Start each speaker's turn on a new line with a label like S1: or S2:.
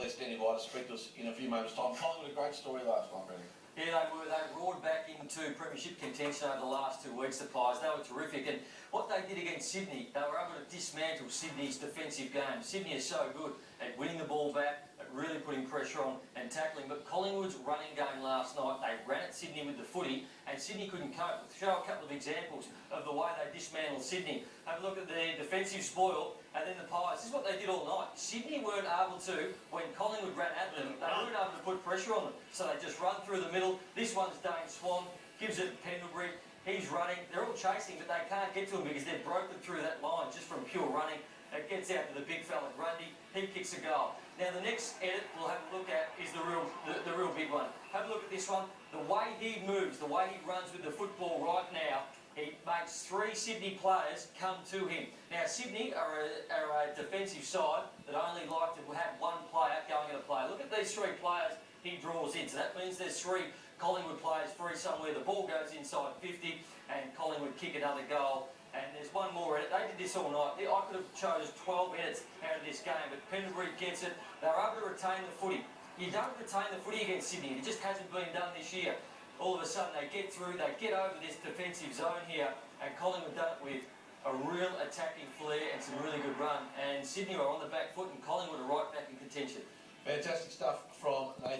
S1: They're standing by to speak to us in a few moments' time. Collingwood, a great story last night, Brendan.
S2: Yeah, they were. They roared back into premiership contention over the last 2 weeks, the Pies. They were terrific. And what they did against Sydney, they were able to dismantle Sydney's defensive game. Sydney is so good at winning the ball back, at really putting pressure on and tackling. But Collingwood's running game last night, they ran at Sydney with the footy, and Sydney couldn't cope. Show a couple of examples of the way they dismantled Sydney. Have a look at the defensive spoil, and then the Pies. This is what they did all night. Sydney weren't able to, when Collingwood ran at them, they weren't able to put pressure on them. So they just run through the middle. This one's Dane Swan, gives it Pendlebury. He's running. They're all chasing, but they can't get to him because they've broken through that line just from pure running. It gets out to the big fella, Grundy. He kicks a goal. Now the next edit we'll have a look at is the real big one. Have a look at this one. The way he moves, the way he runs with the football right now, he makes 3 Sydney players come to him. Now Sydney are a defensive side that only like to have one player going at a play. Look at these 3 players he draws in. So that means there's 3 Collingwood players free somewhere. The ball goes inside 50 and Collingwood kick another goal. And there's one more edit. They did this all night. I could have chosen 12 edits out of this game, but Pendlebury gets it. They're able to retain the footy. You don't retain the footy against Sydney. It just hasn't been done this year. All of a sudden they get through, they get over this defensive zone here, and Collingwood done it with a real attacking flair and some really good run. And Sydney are on the back foot, and Collingwood are right back in contention.
S1: Fantastic stuff from Nathan.